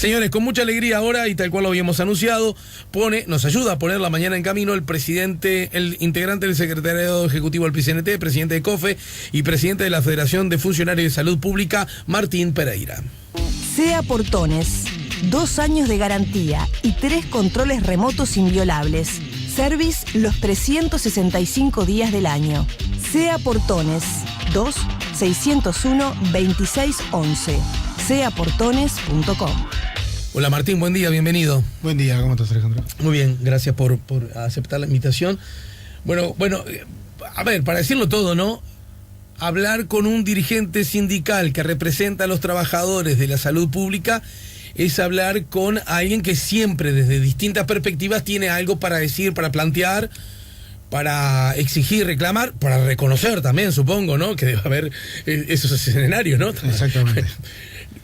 Señores, con mucha alegría ahora, y tal cual lo habíamos anunciado, nos ayuda a poner la mañana en camino el integrante del secretariado ejecutivo del PCNT, presidente de COFE y presidente de la Federación de Funcionarios de Salud Pública, Martín Pereira. SEA Portones, 2 años de garantía y 3 controles remotos inviolables. Service los 365 días del año. SEA Portones, 2-601-2611. seaportones.com. Hola Martín, buen día, bienvenido. Buen día, ¿cómo estás, Alejandro? Muy bien, gracias por aceptar la invitación. Bueno, a ver, para decirlo todo, ¿no? Hablar con un dirigente sindical que representa a los trabajadores de la salud pública es hablar con alguien que siempre, desde distintas perspectivas, tiene algo para decir, para plantear, para exigir, reclamar, para reconocer también, supongo, ¿no? Que debe haber esos escenarios, ¿no? Exactamente.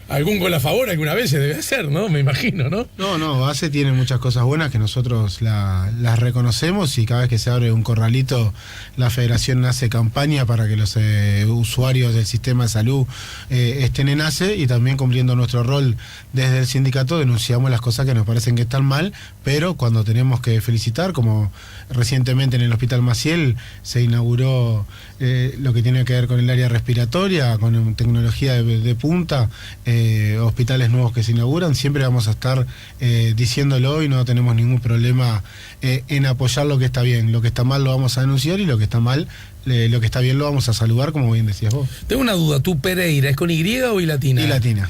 Algún gol a favor alguna vez se debe hacer, ¿no? Me imagino, ¿no? No, ACE tiene muchas cosas buenas que nosotros las reconocemos, y cada vez que se abre un corralito, la Federación hace campaña para que los usuarios del sistema de salud estén en ACE, y también, cumpliendo nuestro rol desde el sindicato, denunciamos las cosas que nos parecen que están mal, pero cuando tenemos que felicitar, como recientemente en el Hospital Maciel se inauguró lo que tiene que ver con el área respiratoria, con tecnología de punta, hospitales nuevos que se inauguran, siempre vamos a estar diciéndolo, y no tenemos ningún problema en apoyar lo que está bien. Lo que está mal lo vamos a denunciar, y lo que está mal, lo que está bien lo vamos a saludar, como bien decías vos. Tengo una duda, ¿tú Pereira es con Y o Y latina? Y latina.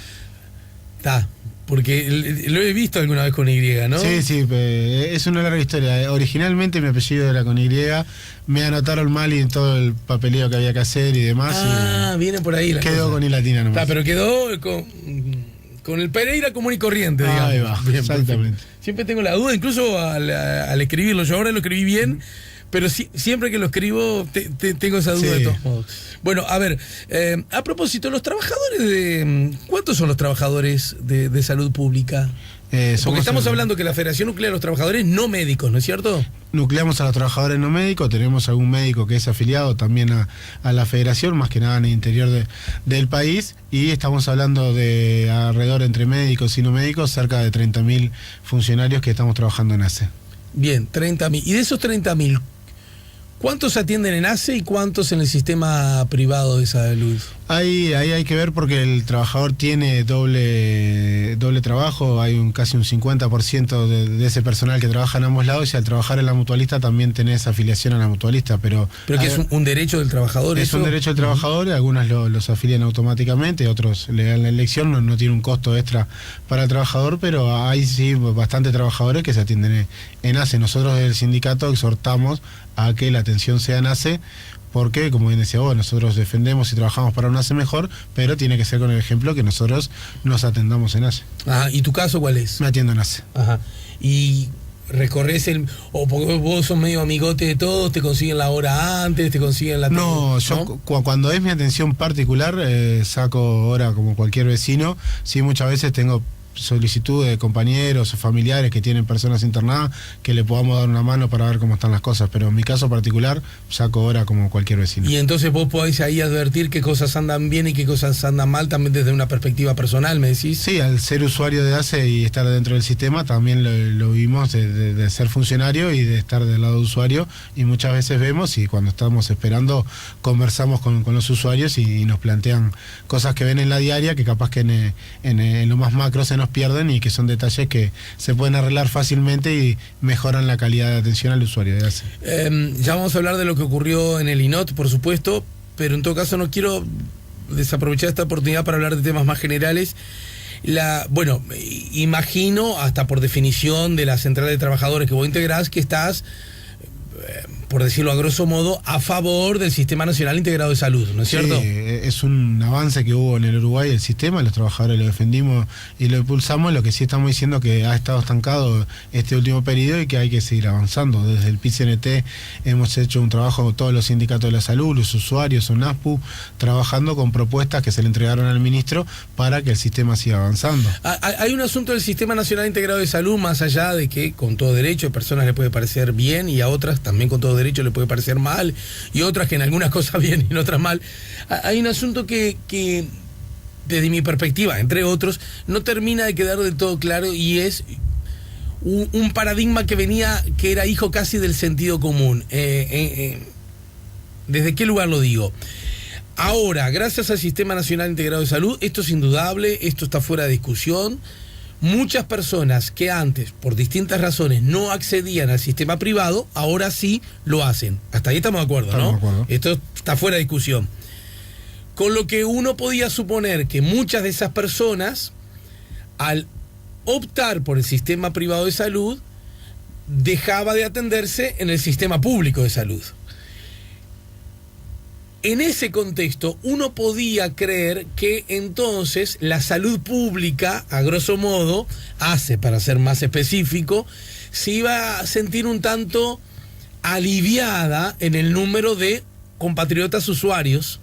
Está, porque lo he visto alguna vez con Y, ¿no? Sí, es una larga historia. Originalmente mi apellido era con Y, me anotaron mal y en todo el papeleo que había que hacer y demás. Viene por ahí la quedó cosa. Con Y latina nomás. Está, pero quedó con el Pereira común y corriente, digamos. Ahí va, bien, exactamente. Perfecto. Siempre tengo la duda, incluso al escribirlo. Yo ahora lo escribí bien, pero siempre que lo escribo tengo esa duda de todos modos. Bueno, a ver, a propósito, los trabajadores ¿cuántos son los trabajadores de salud pública? Porque estamos hablando que la Federación nuclea a los trabajadores no médicos, ¿no es cierto? Nucleamos a los trabajadores no médicos, tenemos algún médico que es afiliado también a la Federación, más que nada en el interior del país, y estamos hablando de alrededor, entre médicos y no médicos, cerca de 30.000 funcionarios que estamos trabajando en ACE. Bien, 30.000. Y de esos 30.000, ¿cuántos atienden en ACE y cuántos en el sistema privado de salud? Ahí hay que ver, porque el trabajador tiene doble trabajo. Hay casi un 50% de ese personal que trabaja en ambos lados, y al trabajar en la mutualista también tenés afiliación a la mutualista. Pero que es un derecho del trabajador. Es un derecho del trabajador, algunos los afilian automáticamente, otros le dan la elección, no tiene un costo extra para el trabajador, pero hay sí bastantes trabajadores que se atienden en ACE. Nosotros del sindicato exhortamos a que la atención sea en ACE, porque, como bien decía vos, nosotros defendemos y trabajamos para un ACE mejor, pero tiene que ser con el ejemplo que nosotros nos atendamos en ACE. Ajá, ¿y tu caso cuál es? Me atiendo en ACE. Ajá. Y recorres o porque vos sos medio amigote de todos, te consiguen la hora antes, te consiguen la... No, yo cuando es mi atención particular, saco hora como cualquier vecino. Sí, muchas veces tengo solicitud de compañeros o familiares que tienen personas internadas, que le podamos dar una mano para ver cómo están las cosas, pero en mi caso particular saco hora como cualquier vecino. Y entonces vos podés ahí advertir qué cosas andan bien y qué cosas andan mal, también desde una perspectiva personal, ¿me decís? Sí, al ser usuario de ACE y estar dentro del sistema, también lo vimos de ser funcionario y de estar del lado de usuario, y muchas veces vemos, y cuando estamos esperando conversamos con los usuarios, y nos plantean cosas que ven en la diaria que capaz que en lo más macro se nos pierden, y que son detalles que se pueden arreglar fácilmente y mejoran la calidad de atención al usuario de ACE. Ya vamos a hablar de lo que ocurrió en el INOT, por supuesto, pero en todo caso no quiero desaprovechar esta oportunidad para hablar de temas más generales. Imagino, hasta por definición de la central de trabajadores que vos integrás, que estás, por decirlo a grosso modo, a favor del Sistema Nacional Integrado de Salud, ¿no es cierto? Sí, es un avance que hubo en el Uruguay el sistema, los trabajadores lo defendimos y lo impulsamos. Lo que sí estamos diciendo que ha estado estancado este último periodo y que hay que seguir avanzando. Desde el PCNT hemos hecho un trabajo, todos los sindicatos de la salud, los usuarios, UNASPU, trabajando con propuestas que se le entregaron al ministro para que el sistema siga avanzando. Hay un asunto del Sistema Nacional Integrado de Salud, más allá de que con todo derecho a personas le puede parecer bien y a otras también con todo derecho le puede parecer mal, y otras que en algunas cosas bien y en otras mal. Hay un asunto que desde mi perspectiva, entre otros, no termina de quedar del todo claro, y es un paradigma que era hijo casi del sentido común. ¿Desde qué lugar lo digo? Ahora, gracias al Sistema Nacional Integrado de Salud, esto es indudable, esto está fuera de discusión. Muchas personas que antes, por distintas razones, no accedían al sistema privado, ahora sí lo hacen. Hasta ahí estamos de acuerdo, ¿no? Estamos de acuerdo. Esto está fuera de discusión. Con lo que uno podía suponer que muchas de esas personas, al optar por el sistema privado de salud, dejaba de atenderse en el sistema público de salud. En ese contexto, uno podía creer que entonces la salud pública, a grosso modo, para ser más específico, se iba a sentir un tanto aliviada en el número de compatriotas usuarios,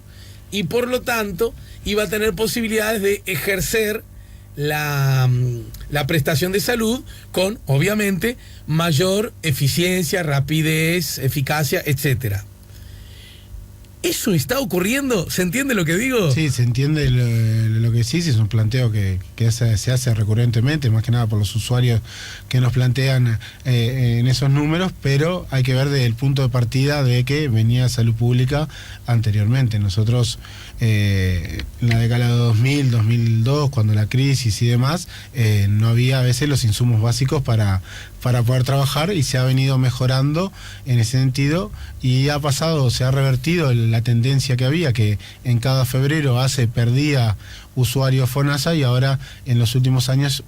y por lo tanto iba a tener posibilidades de ejercer la prestación de salud con, obviamente, mayor eficiencia, rapidez, eficacia, etcétera. ¿Eso está ocurriendo? ¿Se entiende lo que digo? Sí, se entiende lo que decís, es un planteo que se hace recurrentemente, más que nada por los usuarios que nos plantean en esos números, pero hay que ver desde el punto de partida de que venía salud pública anteriormente. Nosotros, en la década de 2000, 2002, cuando la crisis y demás, no había a veces los insumos básicos para poder trabajar, y se ha venido mejorando en ese sentido, y se ha revertido la tendencia que había, que en cada febrero perdía usuarios FONASA, y ahora en los últimos años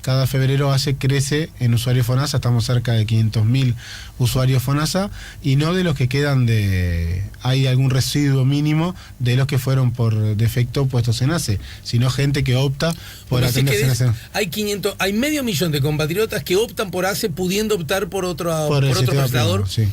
cada febrero crece en usuarios FONASA, estamos cerca de 500.000 usuarios FONASA, y no de los que quedan hay algún residuo mínimo de los que fueron por defecto puestos en ACE, sino gente que opta por atenderse en ACE. Hay 500.000 de compatriotas que optan por ACE pudiendo optar por otro prestador. Sí.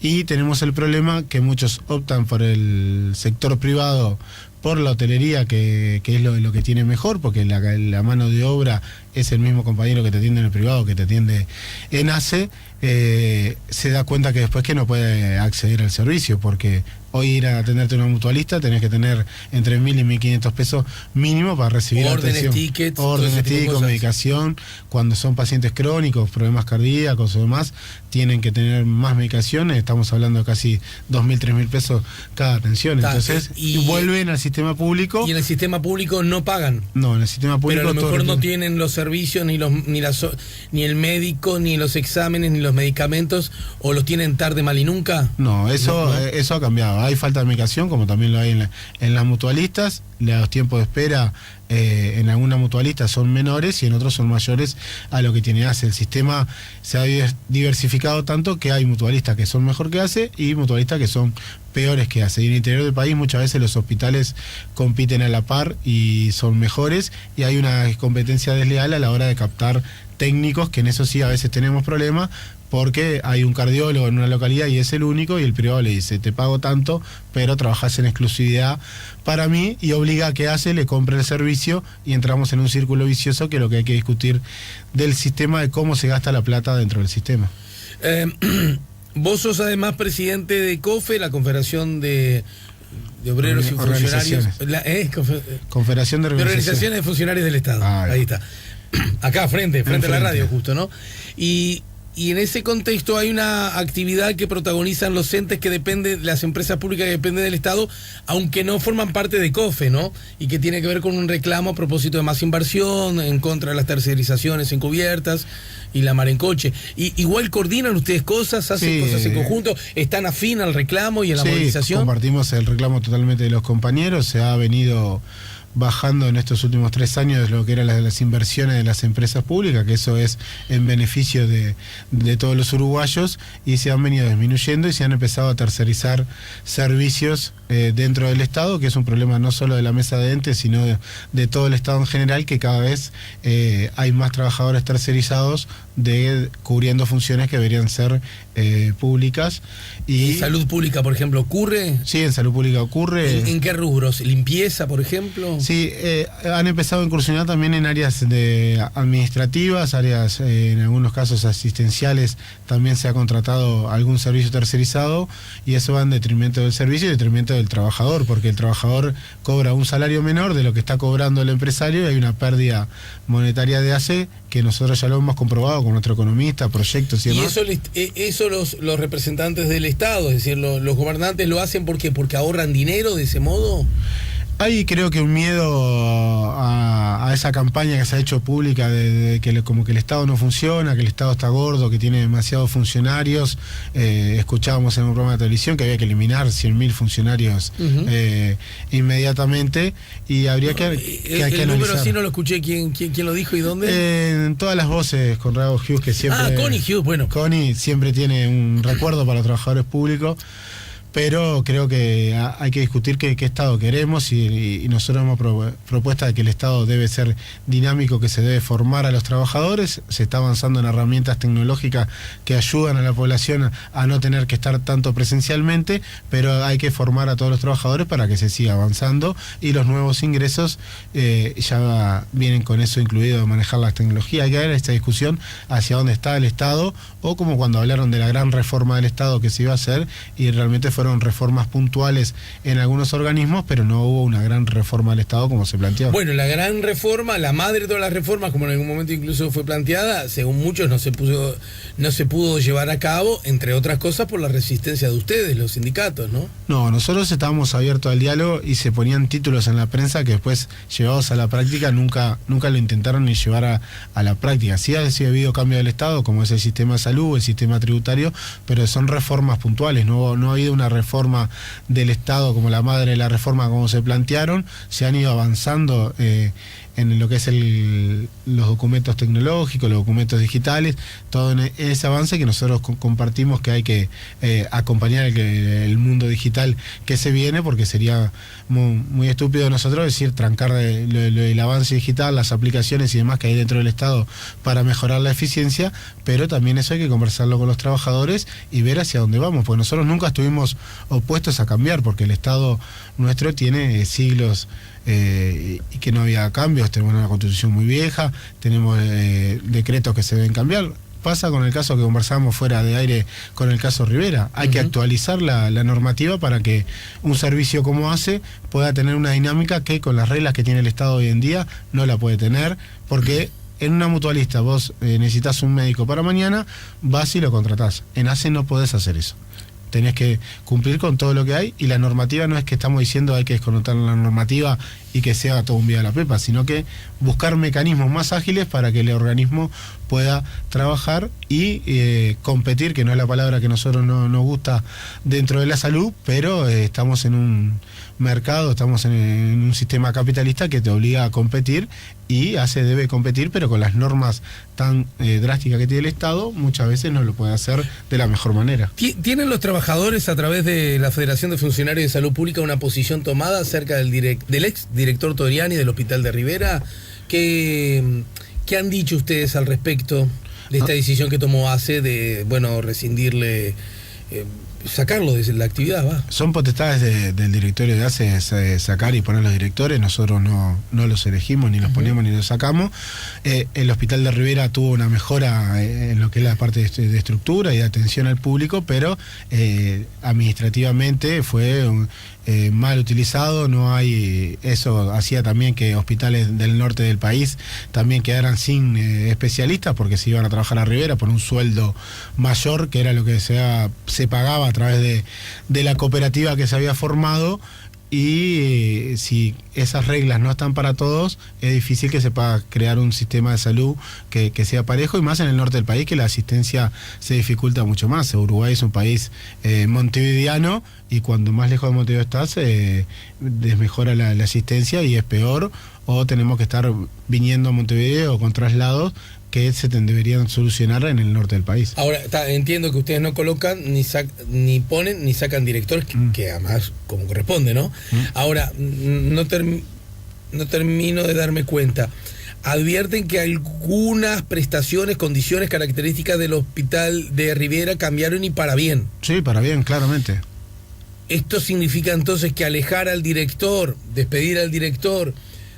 Y tenemos el problema que muchos optan por el sector privado, por la hotelería, que es lo que tiene mejor, porque la mano de obra es el mismo compañero que te atiende en el privado que te atiende en ACE. Se da cuenta que después que no puede acceder al servicio, porque hoy ir a atenderte a una mutualista tenés que tener entre 1.000 y 1.500 pesos mínimo para recibir órdenes, atención. Órdenes, tickets, medicación. Cuando son pacientes crónicos, problemas cardíacos o demás, tienen que tener más medicaciones. Estamos hablando de casi 2.000, 3.000 pesos cada atención. Entonces, y vuelven al sistema público. Y en el sistema público no pagan. No, en el sistema público. Pero a lo mejor no tienen los servicios, ni el médico, ni los exámenes, ni los medicamentos, o los tienen tarde, mal y nunca. No, eso ha cambiado. Hay falta de medicación, como también lo hay en las mutualistas. Los tiempos de espera en algunas mutualistas son menores y en otros son mayores a lo que tiene ACE. El sistema se ha diversificado tanto que hay mutualistas que son mejor que ACE y mutualistas que son peores que ACE. Y en el interior del país muchas veces los hospitales compiten a la par y son mejores, y hay una competencia desleal a la hora de captar técnicos, que en eso sí a veces tenemos problemas, porque hay un cardiólogo en una localidad y es el único, y el privado le dice, te pago tanto, pero trabajás en exclusividad para mí, y obliga a que ACE le compre el servicio, y entramos en un círculo vicioso que es lo que hay que discutir del sistema, de cómo se gasta la plata dentro del sistema. Vos sos además presidente de COFE, la Confederación de Obreros y Funcionarios. Confederación de Organizaciones de Funcionarios del Estado. Ahí está. Acá, frente a la radio, justo, ¿no? Y en ese contexto hay una actividad que protagonizan los entes que dependen, las empresas públicas que dependen del Estado, aunque no forman parte de COFE, ¿no? Y que tiene que ver con un reclamo a propósito de más inversión, en contra de las tercerizaciones encubiertas y la mar en coche. Y igual coordinan ustedes cosas, hacen cosas en conjunto, están afín al reclamo y a la movilización. Compartimos el reclamo totalmente de los compañeros. Se ha venido bajando en estos últimos 3 años lo que eran las inversiones de las empresas públicas, que eso es en beneficio de todos los uruguayos, y se han venido disminuyendo y se han empezado a tercerizar servicios dentro del Estado, que es un problema no solo de la mesa de entes, sino de todo el Estado en general, que cada vez hay más trabajadores tercerizados cubriendo funciones que deberían ser públicas. ¿Y salud pública, por ejemplo, ocurre? Sí, en salud pública ocurre. ¿En qué rubros? ¿Limpieza, por ejemplo? Sí, han empezado a incursionar también en áreas administrativas, áreas en algunos casos asistenciales, también se ha contratado algún servicio tercerizado y eso va en detrimento del servicio y detrimento del trabajador, porque el trabajador cobra un salario menor de lo que está cobrando el empresario y hay una pérdida monetaria de ACE que nosotros ya lo hemos comprobado con nuestro economista, proyectos y demás. Y eso los representantes del Estado, es decir, los gobernantes lo hacen porque ahorran dinero de ese modo. Hay creo que un miedo a esa campaña que se ha hecho pública de que como que el Estado no funciona, que el Estado está gordo, que tiene demasiados funcionarios. Escuchábamos en un programa de televisión que había que eliminar 100.000 funcionarios inmediatamente y habría que analizar. El número sí no lo escuché, ¿quién lo dijo y dónde? En todas las voces, Conrado Hughes, que siempre... Connie Hughes, bueno. Connie siempre tiene un recuerdo para los trabajadores públicos. Pero creo que hay que discutir qué Estado queremos y nosotros hemos propuesta de que el Estado debe ser dinámico, que se debe formar a los trabajadores. Se está avanzando en herramientas tecnológicas que ayudan a la población a no tener que estar tanto presencialmente, pero hay que formar a todos los trabajadores para que se siga avanzando y los nuevos ingresos ya vienen con eso incluido de manejar las tecnologías. Hay que ver esta discusión hacia dónde está el Estado o como cuando hablaron de la gran reforma del Estado que se iba a hacer y realmente fueron reformas puntuales en algunos organismos, pero no hubo una gran reforma del Estado como se planteó. Bueno, la gran reforma, la madre de todas las reformas, como en algún momento incluso fue planteada, según muchos no se pudo llevar a cabo, entre otras cosas por la resistencia de ustedes, los sindicatos, ¿no? No, nosotros estábamos abiertos al diálogo y se ponían títulos en la prensa que después, llevados a la práctica, nunca lo intentaron ni llevar a la práctica. Sí ha habido cambio del Estado, como es el sistema de salud, el sistema tributario, pero son reformas puntuales, no ha habido una reforma del Estado como la madre de la reforma como se plantearon. Se han ido avanzando en lo que es los documentos tecnológicos, los documentos digitales, todo en ese avance que nosotros compartimos que hay que acompañar el mundo digital que se viene, porque sería muy estúpido nosotros decir trancar el avance digital, las aplicaciones y demás que hay dentro del Estado para mejorar la eficiencia, pero también eso hay que conversarlo con los trabajadores y ver hacia dónde vamos, porque nosotros nunca estuvimos opuestos a cambiar, porque el Estado nuestro tiene siglos y que no había cambios. Tenemos una constitución muy vieja, tenemos decretos que se deben cambiar. Pasa con el caso que conversamos fuera de aire con el caso Rivera. Hay que actualizar la normativa para que un servicio como ACE pueda tener una dinámica que con las reglas que tiene el Estado hoy en día no la puede tener, porque en una mutualista vos necesitas un médico para mañana, vas y lo contratás. En ACE no podés hacer eso. Tenés que cumplir con todo lo que hay y la normativa no es que estamos diciendo hay que desconectar la normativa y que sea todo un vía a la pepa, sino que mecanismos más ágiles para que el organismo pueda trabajar y competir, que no es la palabra que a nosotros no nos gusta dentro de la salud, pero estamos en un mercado, estamos en un sistema capitalista que te obliga a competir y ACE debe competir, pero con las normas tan drásticas que tiene el Estado, muchas veces no lo puede hacer de la mejor manera. ¿Tienen los trabajadores a través de la Federación de Funcionarios de Salud Pública una posición tomada acerca del ex director Toriani del Hospital de Rivera? ¿Qué han dicho ustedes al respecto de esta decisión que tomó ACE de, rescindirle, sacarlo de la actividad? Son potestades del directorio de ACE sacar y poner los directores. Nosotros no los elegimos, ni los ponemos, ni los sacamos. El Hospital de Rivera tuvo una mejora en lo que es la parte de estructura y de atención al público, pero administrativamente fue mal utilizado. No hay, eso hacía también que hospitales del norte del país también quedaran sin especialistas, porque se iban a trabajar a Rivera por un sueldo mayor, que era lo que se pagaba a través de la cooperativa que se había formado. Y si esas reglas no están para todos, es difícil que se pueda crear un sistema de salud que sea parejo, y más en el norte del país, que la asistencia se dificulta mucho más. Uruguay es un país montevideano, y cuando más lejos de Montevideo estás, desmejora la asistencia y es peor, o tenemos que estar viniendo a Montevideo con traslados que se deberían solucionar en el norte del país. Ahora, entiendo que ustedes no colocan, ni ponen, ni sacan directores, que además como corresponde, ¿no? Ahora, no termino de darme cuenta. Advierten que algunas prestaciones, condiciones, características del Hospital de Rivera cambiaron, y para bien. Sí, para bien, claramente. ¿Esto significa entonces que alejar al director, despedir al director,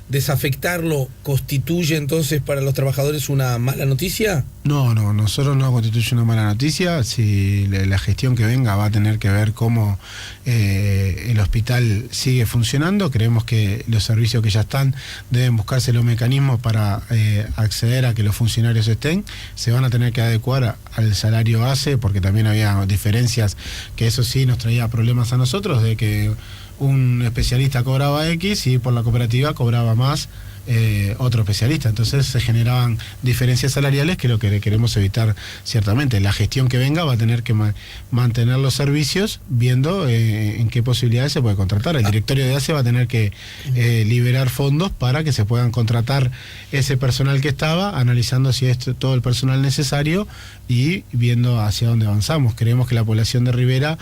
desafectarlo constituye entonces para los trabajadores una mala noticia? No, nosotros no constituye una mala noticia. Si la gestión que venga va a tener que ver cómo el hospital sigue funcionando. Creemos que los servicios que ya están deben buscarse los mecanismos para acceder a que los funcionarios estén. Se van a tener que adecuar al salario base, porque también había diferencias que eso sí nos traía problemas a nosotros, de que un especialista cobraba X y por la cooperativa cobraba más otro especialista. Entonces se generaban diferencias salariales, que lo que queremos evitar ciertamente. La gestión que venga va a tener que mantener los servicios, viendo en qué posibilidades se puede contratar. El directorio de ACE va a tener que liberar fondos para que se puedan contratar ese personal que estaba, analizando si es todo el personal necesario y viendo hacia dónde avanzamos. Creemos que la población de Rivera,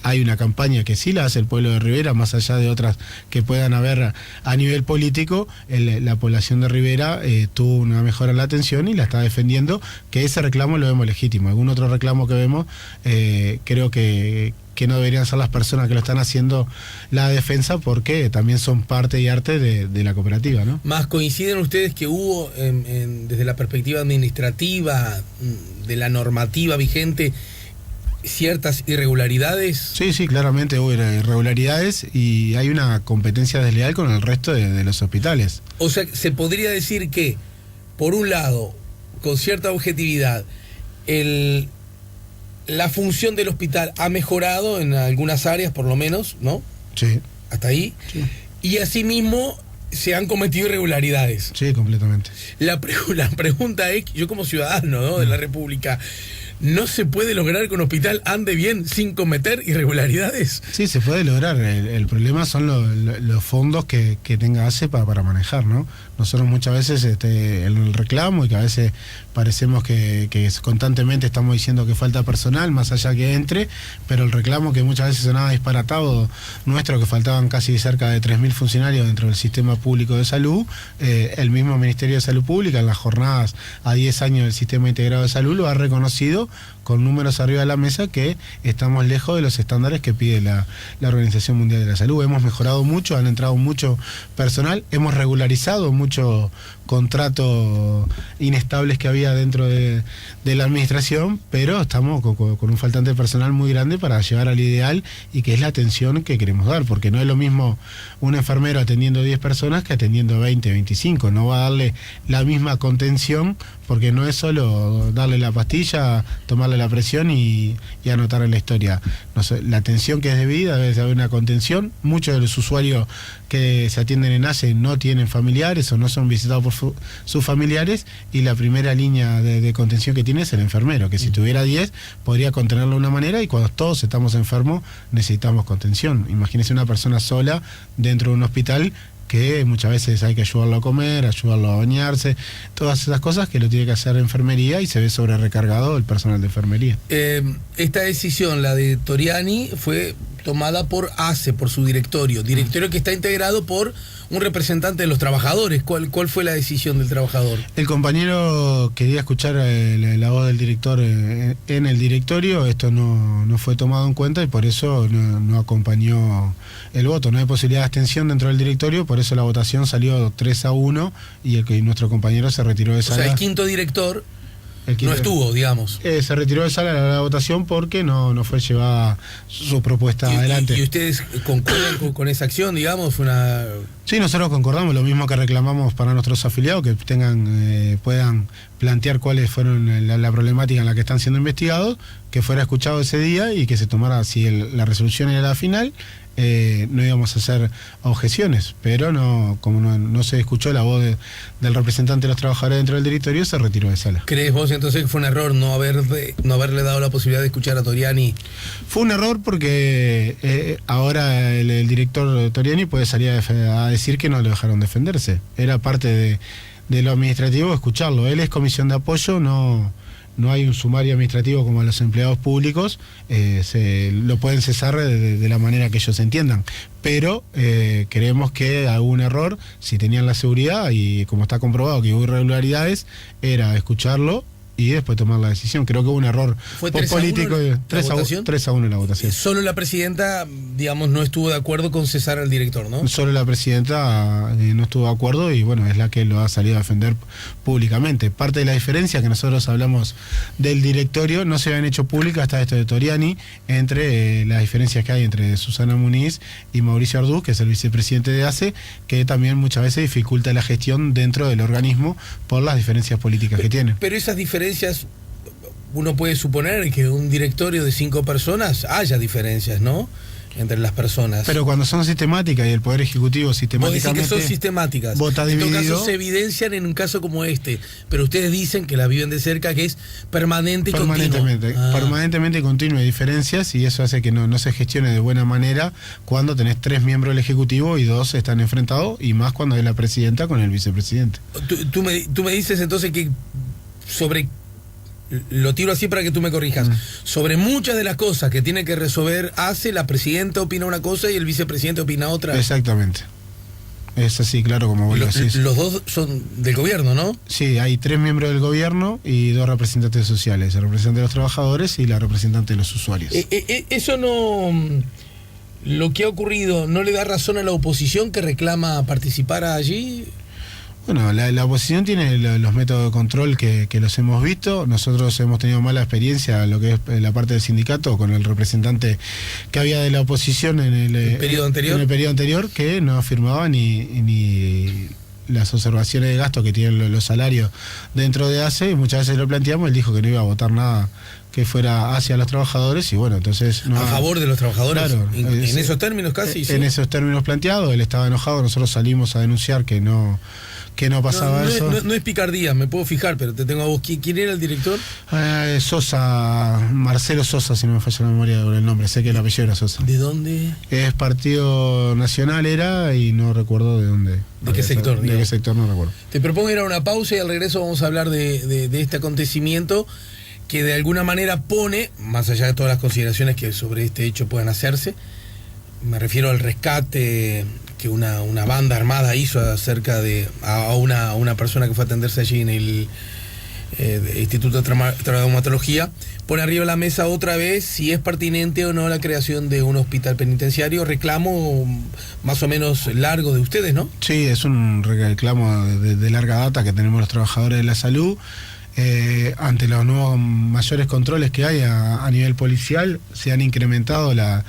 hay una campaña que sí la hace el pueblo de Rivera, más allá de otras que puedan haber a nivel político. La población de Rivera tuvo una mejora en la atención y la está defendiendo, que ese reclamo lo vemos legítimo. Algún otro reclamo que vemos, creo que no deberían ser las personas que lo están haciendo la defensa, porque también son parte y arte de la cooperativa, ¿no? ¿Más coinciden ustedes que hubo, desde la perspectiva administrativa, de la normativa vigente, ciertas irregularidades? Sí, claramente hubo irregularidades y hay una competencia desleal con el resto de los hospitales. O sea, se podría decir que, por un lado, con cierta objetividad, la función del hospital ha mejorado en algunas áreas, por lo menos, ¿no? Sí. Hasta ahí. Sí. Y asimismo se han cometido irregularidades. Sí, completamente. La pregunta es, yo como ciudadano, ¿no?, de la República, ¿no se puede lograr que un hospital ande bien sin cometer irregularidades? Sí, se puede lograr. El problema son los fondos que tenga ACE para manejar, ¿no? Nosotros muchas veces el reclamo, y que a veces parecemos que constantemente estamos diciendo que falta personal, más allá que entre, pero el reclamo que muchas veces sonaba disparatado nuestro, que faltaban casi cerca de 3.000 funcionarios dentro del sistema público de salud, el mismo Ministerio de Salud Pública en las jornadas a 10 años del Sistema Integrado de Salud lo ha reconocido con números arriba de la mesa, que estamos lejos de los estándares que pide la Organización Mundial de la Salud. Hemos mejorado mucho, han entrado mucho personal, hemos regularizado mucho contratos inestables que había dentro de la administración, pero estamos con un faltante de personal muy grande para llegar al ideal, y que es la atención que queremos dar, porque no es lo mismo un enfermero atendiendo 10 personas que atendiendo 20, 25. No va a darle la misma contención, porque no es solo darle la pastilla, tomarle la presión y anotar en la historia. No sé, la atención que es debida debe haber una contención. Muchos de los usuarios que se atienden en ACE no tienen familiares o no son visitados por sus familiares, y la primera línea de contención que tiene es el enfermero, que si tuviera 10 podría contenerlo de una manera, y cuando todos estamos enfermos necesitamos contención. Imagínese una persona sola dentro de un hospital, que muchas veces hay que ayudarlo a comer, ayudarlo a bañarse, todas esas cosas que lo tiene que hacer enfermería, y se ve sobre recargado el personal de enfermería. Esta decisión, la de Toriani, fue tomada por ACE, por su directorio que está integrado por un representante de los trabajadores. ¿Cuál fue la decisión del trabajador? El compañero quería escuchar la voz del director en el directorio. Esto no fue tomado en cuenta, y por eso no acompañó el voto. No hay posibilidad de abstención dentro del directorio, por eso la votación salió 3-1, y nuestro compañero se retiró de sala. O sea, el quinto director no estuvo, digamos. Se retiró de sala la votación porque no fue llevada su propuesta adelante. ¿Y ustedes concuerdan con esa acción, digamos? Sí, nosotros concordamos, lo mismo que reclamamos para nuestros afiliados, que puedan plantear cuáles fueron la problemática en la que están siendo investigados, que fuera escuchado ese día, y que se tomara, si la resolución era la final, no íbamos a hacer objeciones, pero como no se escuchó la voz del representante de los trabajadores dentro del directorio, se retiró de sala. ¿Crees vos entonces que fue un error no haberle dado la posibilidad de escuchar a Toriani? Fue un error porque ahora el director Toriani puede salir a decir que no lo dejaron defenderse. Era parte de lo administrativo escucharlo. Él es comisión de apoyo, no hay un sumario administrativo como a los empleados públicos, lo pueden cesar de la manera que ellos entiendan. Pero creemos que hubo un error, si tenían la seguridad, y como está comprobado que hubo irregularidades, era escucharlo y después tomar la decisión. Creo que hubo un error ¿Fue 3 político. a 1 3 a 1 en la votación. Solo la presidenta, digamos, no estuvo de acuerdo con cesar al director, ¿no? Solo la presidenta no estuvo de acuerdo y bueno, es la que lo ha salido a defender públicamente. Parte de la diferencia que nosotros hablamos del directorio no se habían hecho públicas hasta esto de Toriani, entre las diferencias que hay entre Susana Muniz y Mauricio Arduz, que es el vicepresidente de ACE, que también muchas veces dificulta la gestión dentro del organismo por las diferencias políticas que tiene. Pero esas diferencias, uno puede suponer que un directorio de 5 personas haya diferencias, ¿no? Entre las personas. Pero cuando son sistemáticas y el Poder Ejecutivo sistemáticamente... Vos decís que son sistemáticas. Vota dividido. En todo caso se evidencian en un caso como este, pero ustedes dicen que la viven de cerca, que es permanente y permanentemente, continuo. Permanentemente y continuo, hay diferencias y eso hace que no se gestione de buena manera cuando tenés 3 miembros del Ejecutivo y 2 están enfrentados, y más cuando es la presidenta con el vicepresidente. Tú me dices entonces que sobre... Lo tiro así para que tú me corrijas. Sobre muchas de las cosas que tiene que resolver ACE, la presidenta opina una cosa y el vicepresidente opina otra. Exactamente. Es así, claro, como vos lo decís. Los dos son del gobierno, ¿no? Sí, hay 3 miembros del gobierno y 2 representantes sociales, el representante de los trabajadores y la representante de los usuarios. Eso no... Lo que ha ocurrido, ¿no le da razón a la oposición que reclama participar allí? Bueno, la oposición tiene los métodos de control que los hemos visto. Nosotros hemos tenido mala experiencia en lo que es la parte del sindicato con el representante que había de la oposición en el periodo anterior, que no afirmaba ni las observaciones de gasto que tienen los salarios dentro de ACE, y muchas veces lo planteamos, él dijo que no iba a votar nada que fuera hacia los trabajadores, y bueno, entonces... a favor de los trabajadores, claro, en esos términos casi. En esos términos planteados, él estaba enojado, nosotros salimos a denunciar que no pasaba eso. No es picardía, me puedo fijar, pero te tengo a vos. ¿Quién era el director? Sosa, Marcelo Sosa, si no me falla la memoria con el nombre, sé que el apellido era Sosa. ¿De dónde? Es Partido Nacional era, y no recuerdo de dónde. ¿De qué sector? ¿De qué sector? No recuerdo. Te propongo ir a una pausa y al regreso vamos a hablar de este acontecimiento que de alguna manera pone, más allá de todas las consideraciones que sobre este hecho puedan hacerse, me refiero al rescate que una banda armada hizo acerca de a una persona que fue a atenderse allí en el Instituto de Traumatología, pone arriba de la mesa otra vez si es pertinente o no la creación de un hospital penitenciario, reclamo más o menos largo de ustedes, ¿no? Sí, es un reclamo de larga data que tenemos los trabajadores de la salud. Ante los nuevos mayores controles que hay a nivel policial, se han incrementado la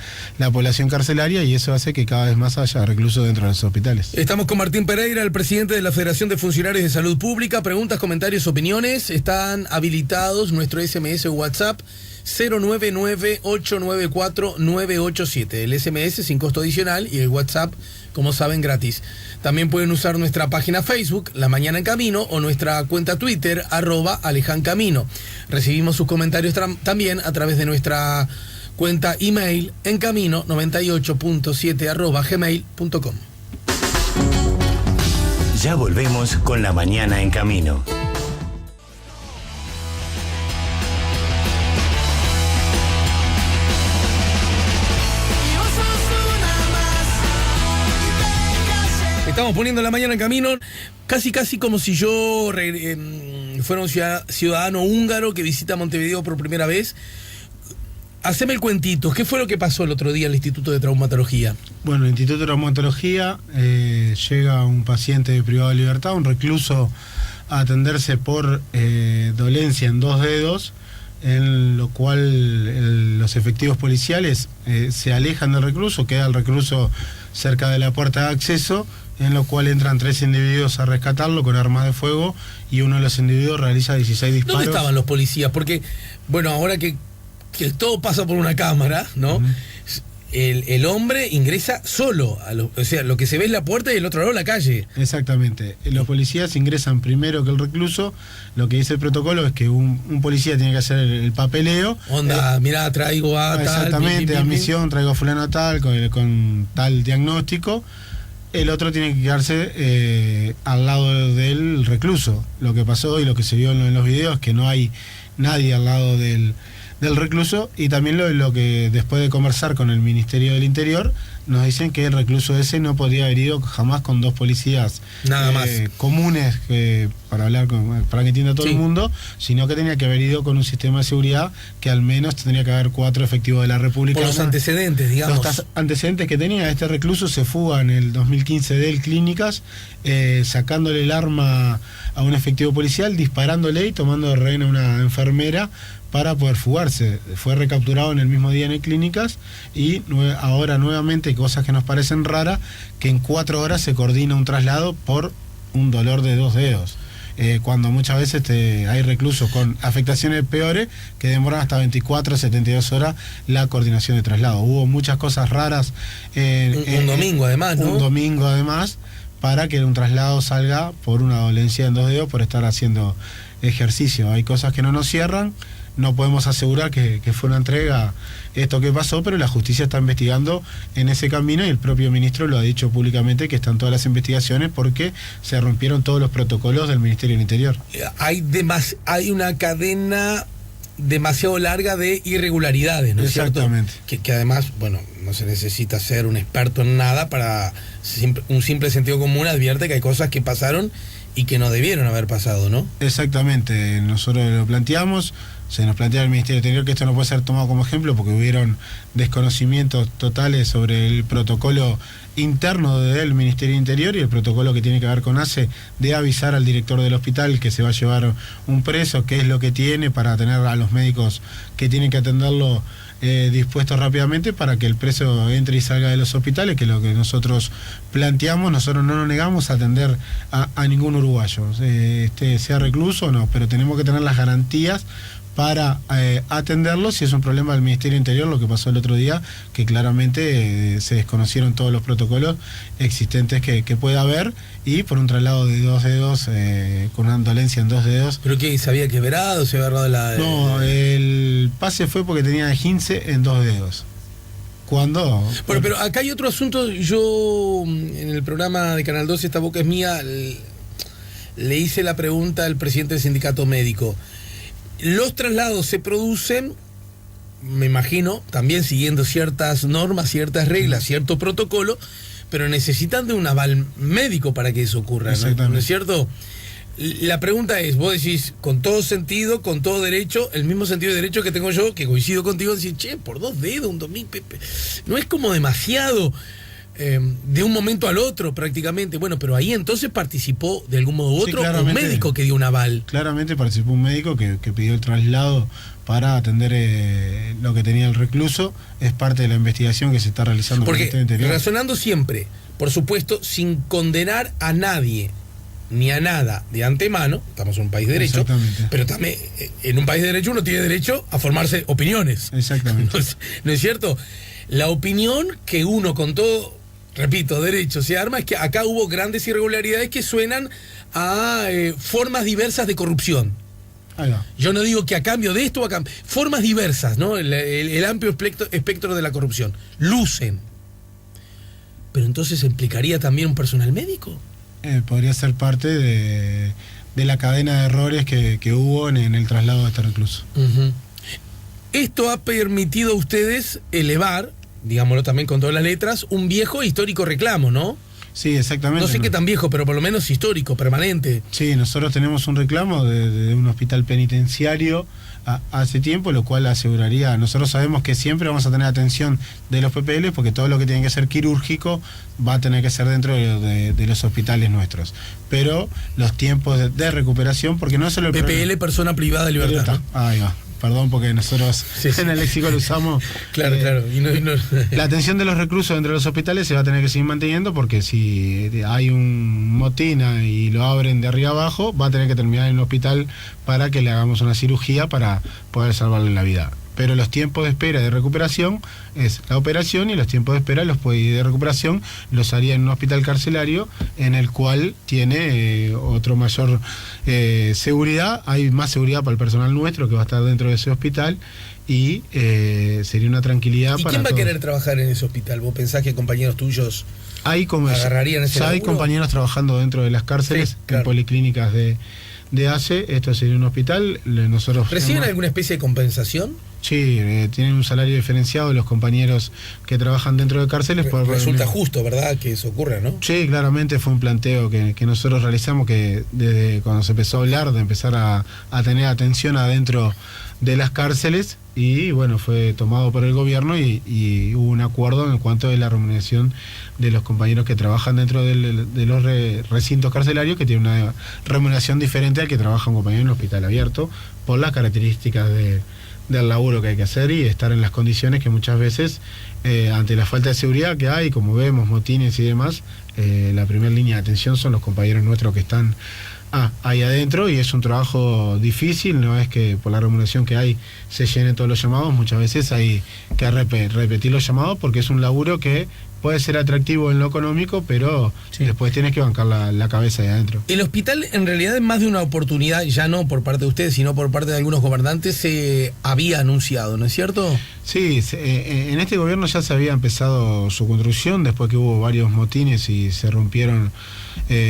población carcelaria, y eso hace que cada vez más haya reclusos dentro de los hospitales. Estamos con Martín Pereira, el presidente de la Federación de Funcionarios de Salud Pública. Preguntas, comentarios, opiniones. Están habilitados nuestro SMS o WhatsApp 099-894-987. El SMS sin costo adicional y el WhatsApp, como saben, gratis. También pueden usar nuestra página Facebook, La Mañana en Camino, o nuestra cuenta Twitter, @AlejanCamino. Recibimos sus comentarios también a través de nuestra cuenta email, encamino98.7 @gmail.com. Ya volvemos con La Mañana en Camino. Estamos poniendo La Mañana en Camino, casi como si yo fuera un ciudadano húngaro que visita Montevideo por primera vez. Haceme el cuentito, ¿qué fue lo que pasó el otro día en el Instituto de Traumatología? Bueno, el Instituto de Traumatología llega un paciente privado de libertad, un recluso, a atenderse por dolencia en 2 dedos, en lo cual los efectivos policiales se alejan del recluso, queda el recluso cerca de la puerta de acceso, en lo cual entran 3 individuos a rescatarlo con armas de fuego, y uno de los individuos realiza 16 disparos. ¿Dónde estaban los policías? Porque, bueno, ahora que todo pasa por una cámara, ¿no? Uh-huh. El hombre ingresa solo, o sea, lo que se ve es la puerta y el otro lado la calle. Exactamente. Los policías ingresan primero que el recluso. Lo que dice el protocolo es que un policía tiene que hacer el papeleo. Mirá, traigo a tal. Exactamente, admisión, traigo a fulano tal, con tal diagnóstico. El otro tiene que quedarse al lado del recluso. Lo que pasó y lo que se vio en los videos es que no hay nadie al lado del recluso, y también lo que después de conversar con el Ministerio del Interior nos dicen que el recluso ese no podría haber ido jamás con 2 policías Nada más. comunes, para que entienda todo Sí. el mundo, sino que tenía que haber ido con un sistema de seguridad que al menos tendría que haber 4 efectivos de la República. Por los antecedentes, digamos. Los antecedentes que tenía este recluso: se fuga en el 2015 del Clínicas, sacándole el arma a un efectivo policial, disparándole y tomando de rehén a una enfermera para poder fugarse. Fue recapturado en el mismo día en el Clínicas y ahora nuevamente, cosas que nos parecen raras, que en 4 horas se coordina un traslado por un dolor de 2 dedos. Cuando muchas veces hay reclusos con afectaciones peores que demoran hasta 24 o 72 horas la coordinación de traslado. Hubo muchas cosas raras. Un domingo además, ¿no? Un domingo además, para que un traslado salga por una dolencia en 2 dedos por estar haciendo ejercicio. Hay cosas que no nos cierran. No podemos asegurar que fue una entrega esto que pasó, pero la justicia está investigando en ese camino y el propio ministro lo ha dicho públicamente, que están todas las investigaciones porque se rompieron todos los protocolos del Ministerio del Interior. Hay una cadena demasiado larga de irregularidades, ¿no es cierto? Exactamente. Que además, bueno, no se necesita ser un experto en nada para un simple sentido común advierte que hay cosas que pasaron y que no debieron haber pasado, ¿no? Exactamente, nosotros lo planteamos, se nos plantea el Ministerio del Interior que esto no puede ser tomado como ejemplo porque hubieron desconocimientos totales sobre el protocolo interno del Ministerio del Interior y el protocolo que tiene que ver con ACE de avisar al director del hospital que se va a llevar un preso, qué es lo que tiene, para tener a los médicos que tienen que atenderlo dispuestos rápidamente para que el preso entre y salga de los hospitales, que es lo que nosotros planteamos. Nosotros no nos negamos a atender a ningún uruguayo, sea recluso o no, pero tenemos que tener las garantías para atenderlo. Si es un problema del Ministerio del Interior, lo que pasó el otro día, que claramente se desconocieron todos los protocolos existentes que pueda haber, y por un traslado de 2 dedos, con una dolencia en 2 dedos. ¿Pero qué? ¿Se había quebrado? ¿Se había agarrado la...? No, el pase fue porque tenía 15 en 2 dedos. ¿Cuándo? Bueno, pero acá hay otro asunto. Yo, en el programa de Canal 12, Esta Boca es Mía, le hice la pregunta al presidente del sindicato médico. Los traslados se producen, me imagino, también siguiendo ciertas normas, ciertas reglas, cierto protocolo, pero necesitan de un aval médico para que eso ocurra, ¿no es cierto? La pregunta es, vos decís, con todo sentido, con todo derecho, el mismo sentido de derecho que tengo yo, que coincido contigo, decir, che, por 2 dedos, un domingo, no es como demasiado, de un momento al otro prácticamente. Bueno, pero ahí entonces participó de algún modo u otro un médico que dio un aval. Claramente participó un médico que pidió el traslado para atender lo que tenía el recluso. Es parte de la investigación que se está realizando. Porque razonando siempre, por supuesto, sin condenar a nadie ni a nada de antemano, estamos en un país de derecho, pero también en un país de derecho uno tiene derecho a formarse opiniones. Exactamente. ¿No es cierto? La opinión que uno con todo, repito, derecho se arma es que acá hubo grandes irregularidades que suenan a formas diversas de corrupción. Yo no digo que a cambio de esto, formas diversas, ¿no? El amplio espectro de la corrupción. Lucen. Pero entonces implicaría también un personal médico. Podría ser parte de la cadena de errores que hubo en el traslado de este recluso. Esto ha permitido a ustedes elevar, digámoslo también con todas las letras, un viejo histórico reclamo, ¿no? Sí, exactamente. No sé qué tan viejo, pero por lo menos histórico, permanente. Sí, nosotros tenemos un reclamo de un hospital penitenciario hace tiempo, lo cual aseguraría, nosotros sabemos que siempre vamos a tener atención de los PPL, porque todo lo que tiene que ser quirúrgico va a tener que ser dentro de los hospitales nuestros. Pero los tiempos de recuperación, porque no es solo el PPL, problema, persona privada de libertad, ¿no? Ahí va. Perdón, porque nosotros en el léxico lo usamos. Claro. Y no. La atención de los reclusos dentro de los hospitales se va a tener que seguir manteniendo, porque si hay un motín y lo abren de arriba abajo, va a tener que terminar en un hospital para que le hagamos una cirugía para poder salvarle la vida. Pero los tiempos de espera y de recuperación es la operación, y los tiempos de espera de recuperación los haría en un hospital carcelario, en el cual tiene otro mayor seguridad. Hay más seguridad para el personal nuestro que va a estar dentro de ese hospital, y sería una tranquilidad para todos. ¿Y quién va a querer trabajar en ese hospital? ¿Vos pensás que compañeros tuyos agarrarían ese laburo? Hay compañeros trabajando dentro de las cárceles, en policlínicas de ACE. Esto sería un hospital. Nosotros ¿reciben alguna especie de compensación? Sí, tienen un salario diferenciado los compañeros que trabajan dentro de cárceles. Resulta justo, ¿verdad?, que eso ocurra, ¿no? Sí, claramente fue un planteo que nosotros realizamos, que desde cuando se empezó a hablar de empezar a tener atención adentro de las cárceles, y bueno, fue tomado por el gobierno y hubo un acuerdo en cuanto a la remuneración de los compañeros que trabajan dentro de los recintos carcelarios, que tiene una remuneración diferente al que trabaja un compañero en un hospital abierto, por las características del laburo que hay que hacer y estar en las condiciones que muchas veces, ante la falta de seguridad que hay, como vemos, motines y demás, la primera línea de atención son los compañeros nuestros que están ahí adentro, y es un trabajo difícil. No es que por la remuneración que hay se llenen todos los llamados, muchas veces hay que repetir los llamados, porque es un laburo que puede ser atractivo en lo económico, pero sí, después tienes que bancar la cabeza ahí adentro. El hospital, en realidad, es más de una oportunidad, ya no por parte de ustedes, sino por parte de algunos gobernantes, se había anunciado, ¿no es cierto? Sí, en este gobierno ya se había empezado su construcción, después que hubo varios motines y se rompieron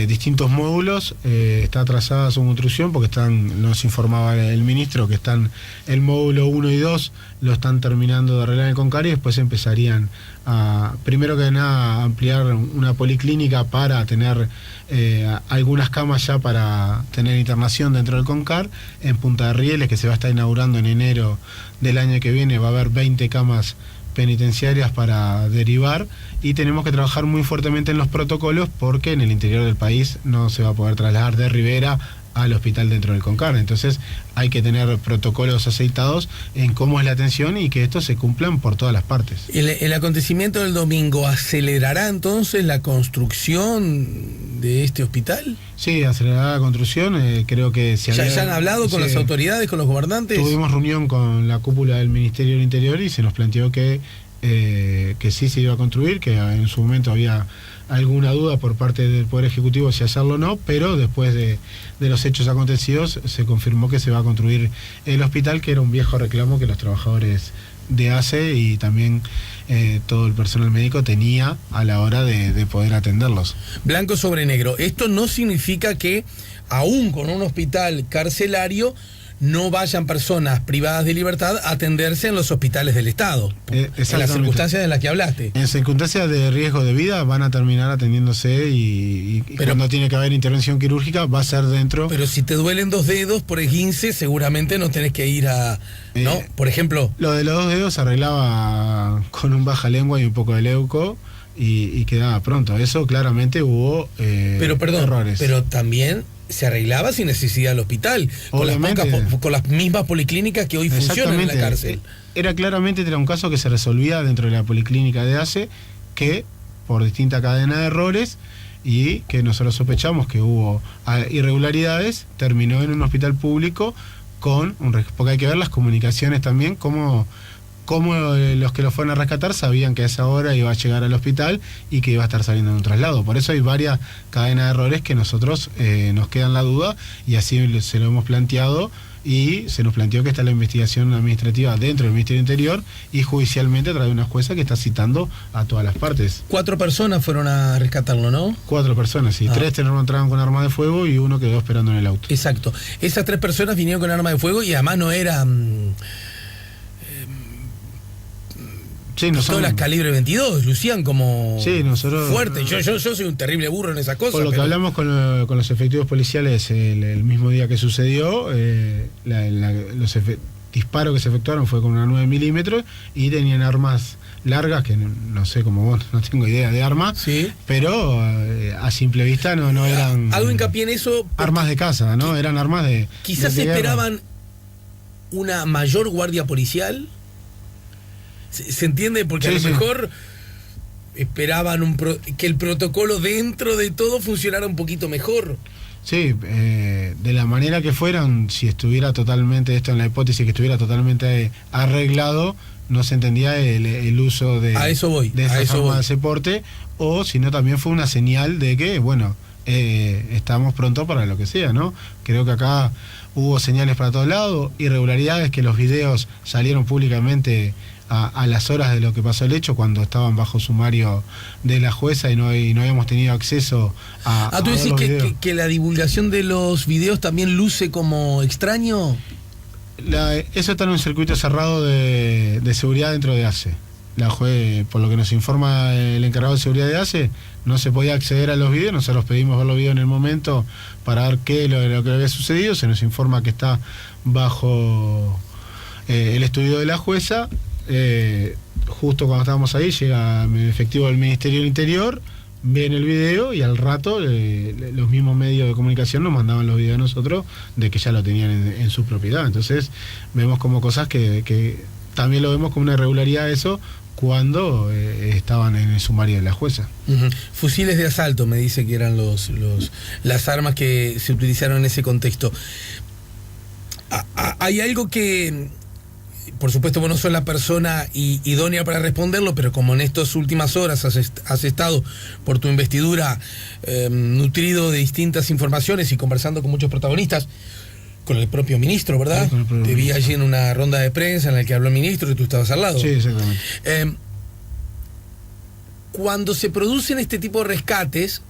distintos módulos. Está atrasada su construcción porque nos informaba el ministro que están el módulo 1 y 2, lo están terminando de arreglar en Concar, y después empezarían primero que nada, ampliar una policlínica para tener algunas camas ya para tener internación dentro del Concar. En Punta de Rieles, que se va a estar inaugurando en enero del año que viene, va a haber 20 camas penitenciarias para derivar, y tenemos que trabajar muy fuertemente en los protocolos, porque en el interior del país no se va a poder trasladar de Rivera al hospital dentro del Concar. Entonces hay que tener protocolos aceitados en cómo es la atención y que estos se cumplan por todas las partes. ¿El acontecimiento del domingo acelerará entonces la construcción de este hospital? Sí, acelerará la construcción. Creo que ¿Ya han hablado con las autoridades, con los gobernantes? Tuvimos reunión con la cúpula del Ministerio del Interior y se nos planteó que sí se iba a construir, que en su momento había alguna duda por parte del Poder Ejecutivo si hacerlo o no, pero después de los hechos acontecidos se confirmó que se va a construir el hospital, que era un viejo reclamo que los trabajadores de ACE y también todo el personal médico tenía a la hora de poder atenderlos. Blanco sobre negro, esto no significa que aún con un hospital carcelario no vayan personas privadas de libertad a atenderse en los hospitales del Estado, en las circunstancias en las que hablaste. En circunstancias de riesgo de vida van a terminar atendiéndose, y cuando tiene que haber intervención quirúrgica va a ser dentro. Pero si te duelen 2 dedos por esguince, seguramente no tenés que ir a... ¿no? Por ejemplo... Lo de los 2 dedos se arreglaba con un baja lengua y un poco de leuco, y quedaba pronto. Eso claramente hubo errores. Pero también se arreglaba sin necesidad del hospital, con las mismas policlínicas que hoy funcionan en la cárcel. Era un caso que se resolvía dentro de la policlínica de ACE, que por distinta cadena de errores, y que nosotros sospechamos que hubo irregularidades, terminó en un hospital público porque hay que ver las comunicaciones también, cómo los que lo fueron a rescatar sabían que a esa hora iba a llegar al hospital y que iba a estar saliendo en un traslado. Por eso hay varias cadenas de errores que nosotros nos quedan la duda, y así se lo hemos planteado, y se nos planteó que está la investigación administrativa dentro del Ministerio del Interior y judicialmente a través de una jueza que está citando a todas las partes. 4 personas fueron a rescatarlo, ¿no? 4 personas, sí. 3 entraron con arma de fuego y 1 quedó esperando en el auto. Exacto. Esas 3 personas vinieron con arma de fuego y además no eran... Sí, pistolas calibre 22, lucían como fuerte. Yo soy un terrible burro en esas cosas. Por lo que hablamos con los efectivos policiales el mismo día que sucedió, los disparos que se efectuaron fue con una 9 milímetros y tenían armas largas, que no sé cómo vos, no tengo idea de armas, sí, pero a simple vista no eran... Hago hincapié en eso... Armas de casa, ¿no? Eran armas de... Quizás esperaban una mayor guardia policial... ¿Se entiende? Porque a lo mejor esperaban que el protocolo dentro de todo funcionara un poquito mejor. Sí, de la manera que fueran, si estuviera totalmente, esto en la hipótesis que estuviera totalmente arreglado, no se entendía el uso de esa forma de ese porte, o si no también fue una señal de que, bueno, estamos pronto para lo que sea, ¿no? Creo que acá hubo señales para todos lados, irregularidades, que los videos salieron públicamente a las horas de lo que pasó el hecho, cuando estaban bajo sumario de la jueza y no habíamos tenido acceso a ¿tú decís que la divulgación de los videos también luce como extraño? Eso está en un circuito cerrado de seguridad dentro de ACE. Por lo que nos informa el encargado de seguridad de ACE, no se podía acceder a los videos. Nosotros pedimos ver los videos en el momento para ver qué es lo que había sucedido. Se nos informa que está bajo el estudio de la jueza. Justo cuando estábamos ahí llega el efectivo del Ministerio del Interior, ven el video y al rato los mismos medios de comunicación nos mandaban los videos a nosotros de que ya lo tenían en su propiedad. Entonces vemos como cosas que también lo vemos como una irregularidad eso cuando estaban en el sumario de la jueza. Uh-huh. Fusiles de asalto, me dice que eran las armas que se utilizaron en ese contexto. Hay algo que, por supuesto, vos no sos la persona idónea para responderlo, pero como en estas últimas horas has estado por tu investidura nutrido de distintas informaciones y conversando con muchos protagonistas, con el propio ministro, ¿verdad? Sí, te vi allí en una ronda de prensa en la que habló el ministro y tú estabas al lado. Sí, exactamente. Cuando se producen este tipo de rescates,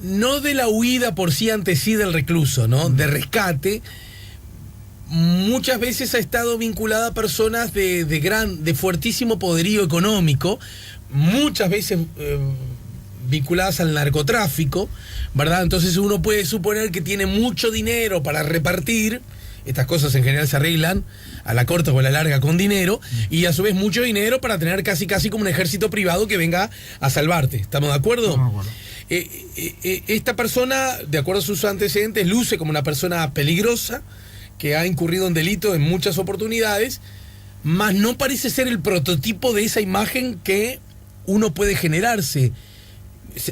no de la huida por sí ante sí del recluso, ¿no? De rescate, muchas veces ha estado vinculada a personas de fuertísimo poderío económico, muchas veces vinculadas al narcotráfico, ¿verdad? Entonces uno puede suponer que tiene mucho dinero para repartir. Estas cosas en general se arreglan a la corta o a la larga con dinero, y a su vez mucho dinero para tener casi como un ejército privado que venga a salvarte. ¿Estamos de acuerdo? Estamos de acuerdo. Esta persona, de acuerdo a sus antecedentes, luce como una persona peligrosa que ha incurrido en delito en muchas oportunidades, mas no parece ser el prototipo de esa imagen que uno puede generarse.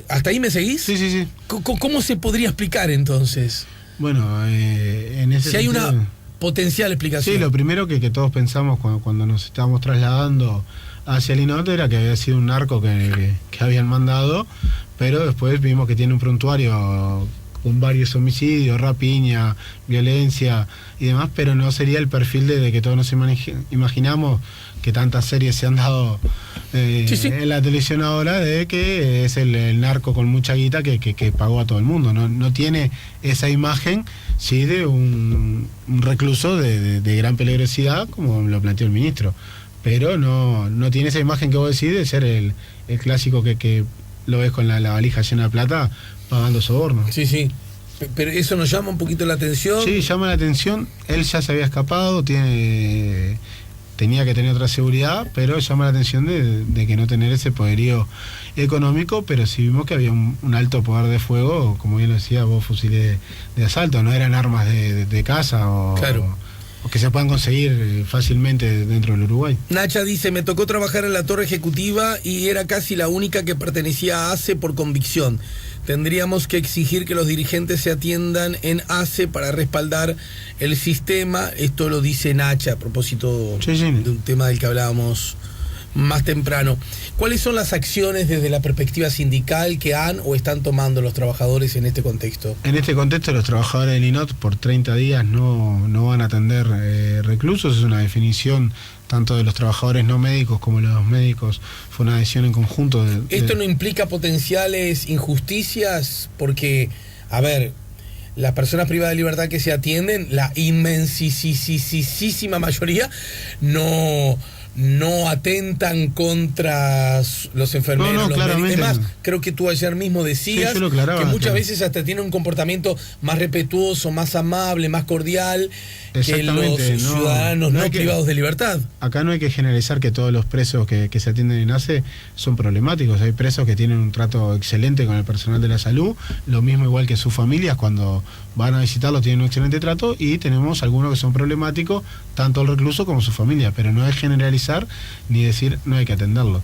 ¿Hasta ahí me seguís? Sí. ¿Cómo se podría explicar entonces? Bueno, en ese si hay sentido, una potencial explicación. Sí, lo primero que todos pensamos cuando nos estábamos trasladando hacia el INOT era que había sido un narco que habían mandado, pero después vimos que tiene un prontuario con varios homicidios, rapiña, violencia y demás, pero no sería el perfil de que todos nos imaginamos, que tantas series se han dado sí. En la televisión ahora, de que es el narco con mucha guita que pagó a todo el mundo. No tiene esa imagen, sí, de un recluso de gran peligrosidad, como lo planteó el ministro, pero no tiene esa imagen que vos decís de ser el clásico que lo ves con la valija llena de plata pagando soborno. Sí. Pero eso nos llama un poquito la atención. Sí, llama la atención. Él ya se había escapado, tenía que tener otra seguridad, pero llama la atención de que no tener ese poderío económico, pero sí vimos que había un alto poder de fuego, como bien lo decía vos, fusiles de asalto, no eran armas de casa o que se puedan conseguir fácilmente dentro del Uruguay. Nacha dice, me tocó trabajar en la torre ejecutiva y era casi la única que pertenecía a ACE por convicción. Tendríamos que exigir que los dirigentes se atiendan en ACE para respaldar el sistema. Esto lo dice Nacha a propósito de un tema del que hablábamos más temprano. ¿Cuáles son las acciones desde la perspectiva sindical que han o están tomando los trabajadores en este contexto? En este contexto, los trabajadores del INOT por 30 días no van a atender reclusos. Es una definición tanto de los trabajadores no médicos como los médicos. Fue una decisión en conjunto. ¿Esto no implica potenciales injusticias? Porque, a ver, las personas privadas de libertad que se atienden, la inmensísima mayoría no atentan contra los enfermeros, los médicos. Además, creo que tú ayer mismo decías que muchas veces hasta tienen un comportamiento más respetuoso, más amable, más cordial que los ciudadanos no privados de libertad. Acá no hay que generalizar que todos los presos que se atienden en ACE son problemáticos. Hay presos que tienen un trato excelente con el personal de la salud, lo mismo igual que sus familias cuando van a visitarlos tienen un excelente trato, y tenemos algunos que son problemáticos, tanto el recluso como su familia, pero no es generalizar ni decir no hay que atenderlo.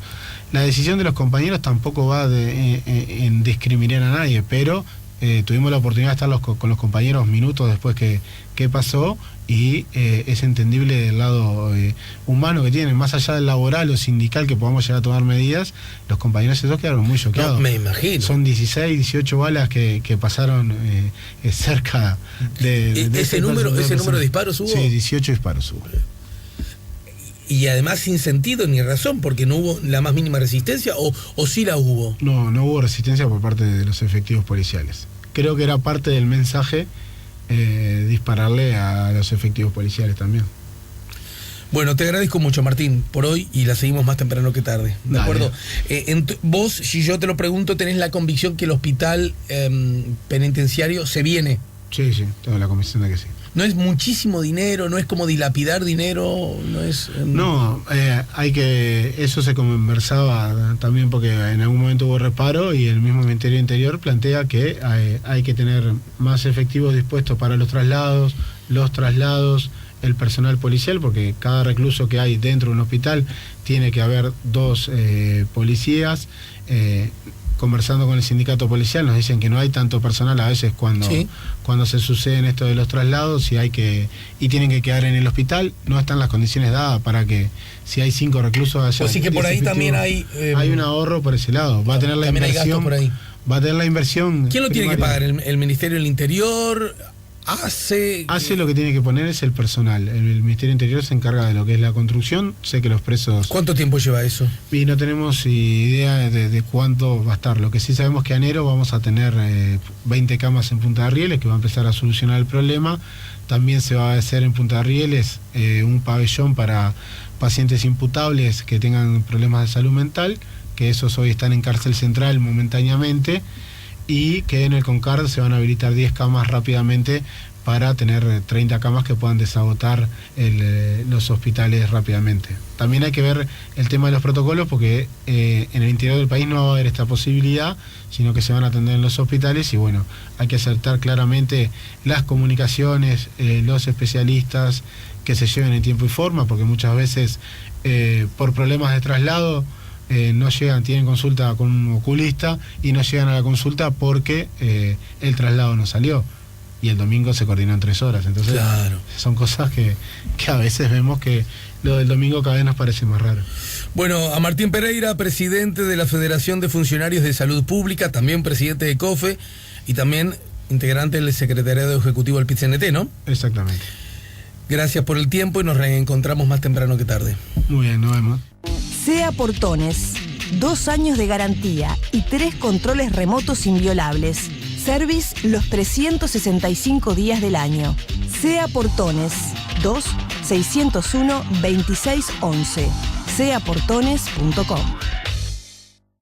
La decisión de los compañeros tampoco va en discriminar a nadie, pero tuvimos la oportunidad de estar con los compañeros minutos después que pasó, y es entendible del lado humano que tienen, más allá del laboral o sindical que podamos llegar a tomar medidas. Los compañeros esos quedaron muy choqueados. No, me imagino. Son 16, 18 balas que pasaron cerca de ¿Ese número de disparos hubo? Sí, 18 disparos hubo. Y además sin sentido ni razón, porque no hubo la más mínima resistencia, o sí la hubo. No hubo resistencia por parte de los efectivos policiales. Creo que era parte del mensaje dispararle a los efectivos policiales también. Bueno, te agradezco mucho, Martín, por hoy y la seguimos más temprano que tarde. ¿De Dale. acuerdo? Vos, si yo te lo pregunto, ¿tenés la convicción que el hospital penitenciario se viene? Sí, tengo la convicción de que sí. No es muchísimo dinero, no es como dilapidar dinero, no es... No, eso se conversaba también porque en algún momento hubo reparo y el mismo Ministerio de Interior plantea que hay que tener más efectivos dispuestos para los traslados, el personal policial, porque cada recluso que hay dentro de un hospital tiene que haber 2 policías. Conversando con el sindicato policial nos dicen que no hay tanto personal a veces cuando se suceden esto de los traslados y tienen que quedar en el hospital, no están las condiciones dadas para que si hay 5 reclusos haya Así que por ahí también hay un ahorro por ese lado, va a tener la inversión por ahí. Va a tener la inversión. ¿Quién lo tiene que pagar? ¿El Ministerio del Interior? Hace lo que tiene que poner es el personal. El Ministerio del Interior se encarga de lo que es la construcción. Sé que los presos... ¿Cuánto tiempo lleva eso? Y no tenemos idea de cuánto va a estar. Lo que sí sabemos que a enero vamos a tener 20 camas en Punta de Rieles, que va a empezar a solucionar el problema. También se va a hacer en Punta de Rieles un pabellón para pacientes imputables que tengan problemas de salud mental, que esos hoy están en cárcel central momentáneamente, y que en el CONCAR se van a habilitar 10 camas rápidamente para tener 30 camas que puedan desagotar los hospitales rápidamente. También hay que ver el tema de los protocolos porque en el interior del país no va a haber esta posibilidad, sino que se van a atender en los hospitales y bueno, hay que acertar claramente las comunicaciones, los especialistas que se lleven en tiempo y forma, porque muchas veces por problemas de traslado no llegan, tienen consulta con un oculista y no llegan a la consulta porque el traslado no salió y el domingo se coordinó en 3 horas. Entonces claro, son cosas que a veces vemos que lo del domingo cada vez nos parece más raro. Bueno, a Martín Pereira, presidente de la Federación de Funcionarios de Salud Pública, también presidente de COFE y también integrante del secretariado ejecutivo del PIT-CNT, ¿no? Exactamente. Gracias por el tiempo y nos reencontramos más temprano que tarde. Muy bien, nos vemos. SEA Portones, 2 años de garantía y 3 controles remotos inviolables. Service los 365 días del año. SEA Portones, 2-601-2611. seaportones.com